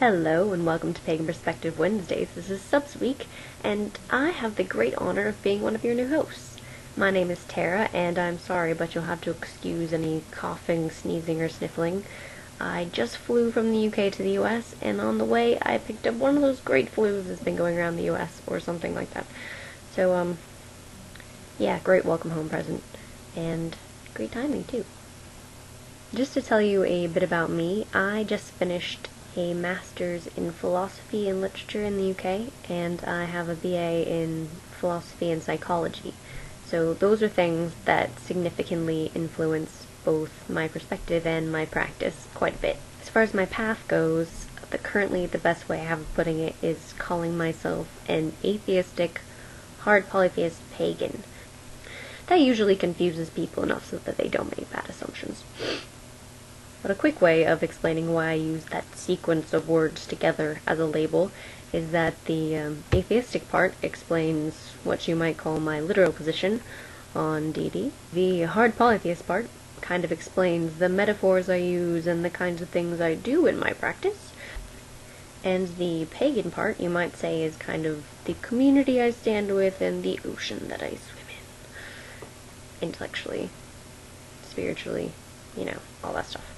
Hello and welcome to Pagan Perspective Wednesdays. This is Subs Week, and I have the great honor of being one of your new hosts. My name is Tara, and I'm sorry, but you'll have to excuse any coughing, sneezing, or sniffling. I just flew from the UK to the US, and on the way I picked up one of those great flus that's been going around the US, or something like that. So, yeah, great welcome home present, and great timing, too. Just to tell you a bit about me, I just finished a master's in philosophy and literature in the UK, and I have a BA in philosophy and psychology. So those are things that significantly influence both my perspective and my practice quite a bit. As far as my path goes, currently the best way I have of putting it is calling myself an atheistic, hard polytheist pagan. That usually confuses people enough so that they don't make bad assumptions. But a quick way of explaining why I use that sequence of words together as a label is that the atheistic part explains what you might call my literal position on deity. The hard polytheist part kind of explains the metaphors I use and the kinds of things I do in my practice. And the pagan part, you might say, is kind of the community I stand with and the ocean that I swim in. Intellectually, spiritually, all that stuff.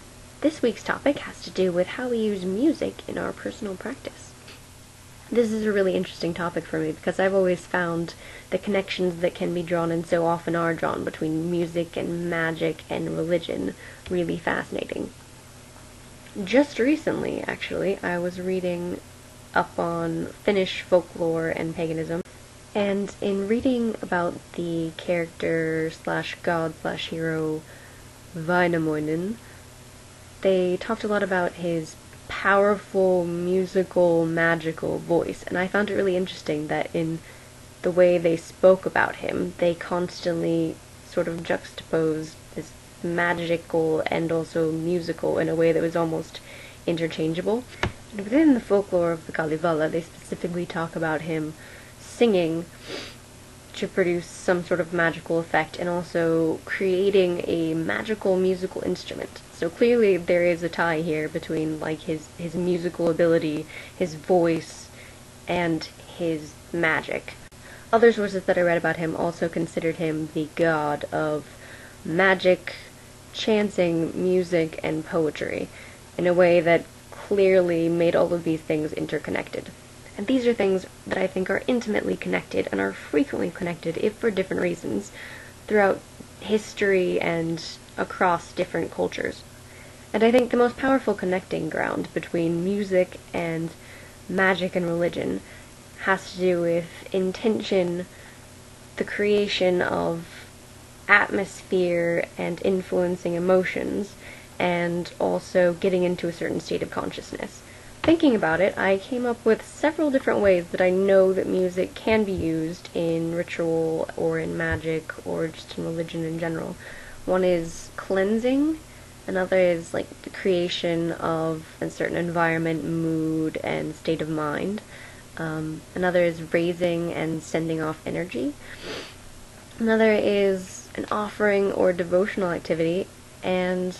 This week's topic has to do with how we use music in our personal practice. This is a really interesting topic for me because I've always found the connections that can be drawn and so often are drawn between music and magic and religion really fascinating. Just recently, actually, I was reading up on Finnish folklore and paganism, and in reading about the character / god / hero Vainamoinen, they talked a lot about his powerful, musical, magical voice, and I found it really interesting that in the way they spoke about him, they constantly sort of juxtaposed this magical and also musical in a way that was almost interchangeable. And within the folklore of the Kalevala, they specifically talk about him singing to produce some sort of magical effect and also creating a magical musical instrument. So clearly there is a tie here between his musical ability, his voice, and his magic. Other sources that I read about him also considered him the god of magic, chanting, music, and poetry in a way that clearly made all of these things interconnected. And these are things that I think are intimately connected and are frequently connected, if for different reasons, throughout history and across different cultures. And I think the most powerful connecting ground between music and magic and religion has to do with intention, the creation of atmosphere and influencing emotions, and also getting into a certain state of consciousness. Thinking about it, I came up with several different ways that I know that music can be used in ritual or in magic or just in religion in general. One is cleansing, another is the creation of a certain environment, mood, and state of mind. Another is raising and sending off energy. Another is an offering or devotional activity, and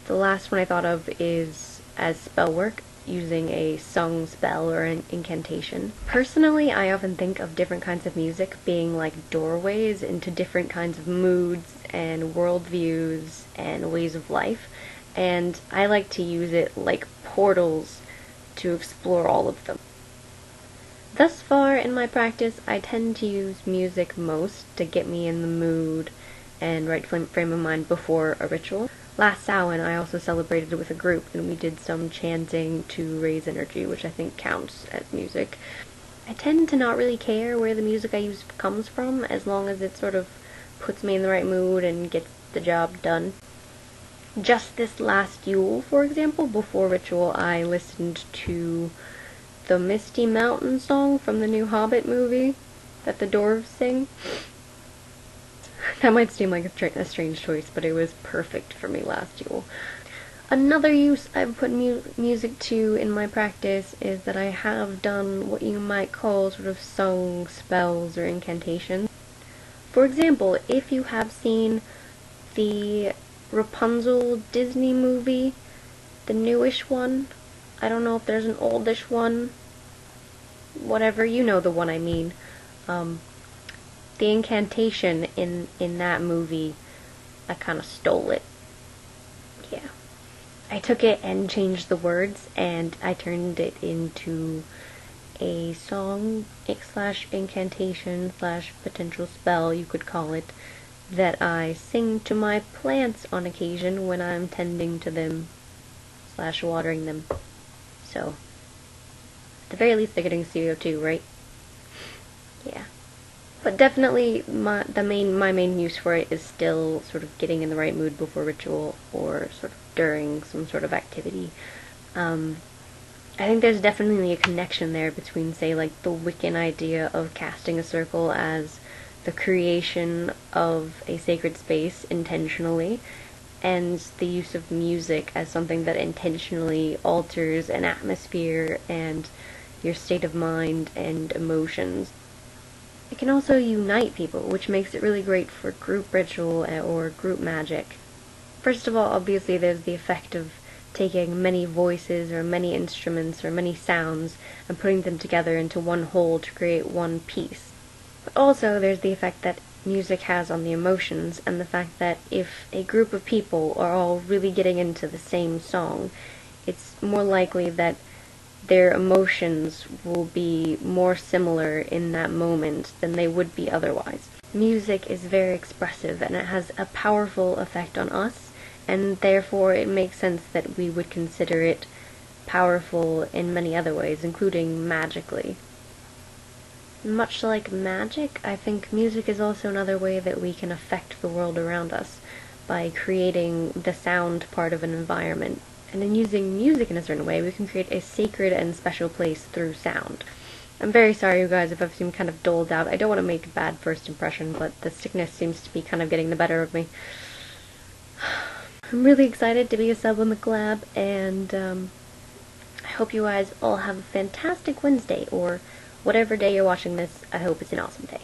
the last one I thought of is as spell work, using a sung spell or an incantation. Personally, I often think of different kinds of music being like doorways into different kinds of moods and worldviews and ways of life, and I like to use it like portals to explore all of them. Thus far in my practice, I tend to use music most to get me in the mood and right frame of mind before a ritual. Last Samhain, I also celebrated with a group, and we did some chanting to raise energy, which I think counts as music. I tend to not really care where the music I use comes from, as long as it sort of puts me in the right mood and gets the job done. Just this last Yule, for example, before ritual, I listened to the Misty Mountain song from the new Hobbit movie that the dwarves sing. That might seem like a strange choice, but it was perfect for me last Yule. Another use I've put music to in my practice is that I have done what you might call sort of sung spells or incantations. For example, if you have seen the Rapunzel Disney movie, the newish one, I don't know if there's an oldish one. Whatever, you know the one I mean. Um, the incantation in that movie, I kind of stole it. Yeah. I took it and changed the words, and I turned it into a song slash incantation slash potential spell, you could call it, that I sing to my plants on occasion when I'm tending to them slash watering them. So, at the very least, they're getting CO2, right? Yeah. But definitely, my main use for it is still sort of getting in the right mood before ritual or sort of during some sort of activity. I think there's definitely a connection there between, say, like the Wiccan idea of casting a circle as the creation of a sacred space intentionally, and the use of music as something that intentionally alters an atmosphere and your state of mind and emotions. It can also unite people, which makes it really great for group ritual or group magic. First of all, obviously, there's the effect of taking many voices or many instruments or many sounds and putting them together into one whole to create one piece. But also, there's the effect that music has on the emotions, and the fact that if a group of people are all really getting into the same song, it's more likely that their emotions will be more similar in that moment than they would be otherwise. Music is very expressive, and it has a powerful effect on us, and therefore it makes sense that we would consider it powerful in many other ways, including magically. Much like magic, I think music is also another way that we can affect the world around us by creating the sound part of an environment. And in using music in a certain way, we can create a sacred and special place through sound. I'm very sorry, you guys, if I've seemed kind of doled out. I don't want to make a bad first impression, but the sickness seems to be kind of getting the better of me. I'm really excited to be a sub on the collab, and I hope you guys all have a fantastic Wednesday, or whatever day you're watching this. I hope it's an awesome day.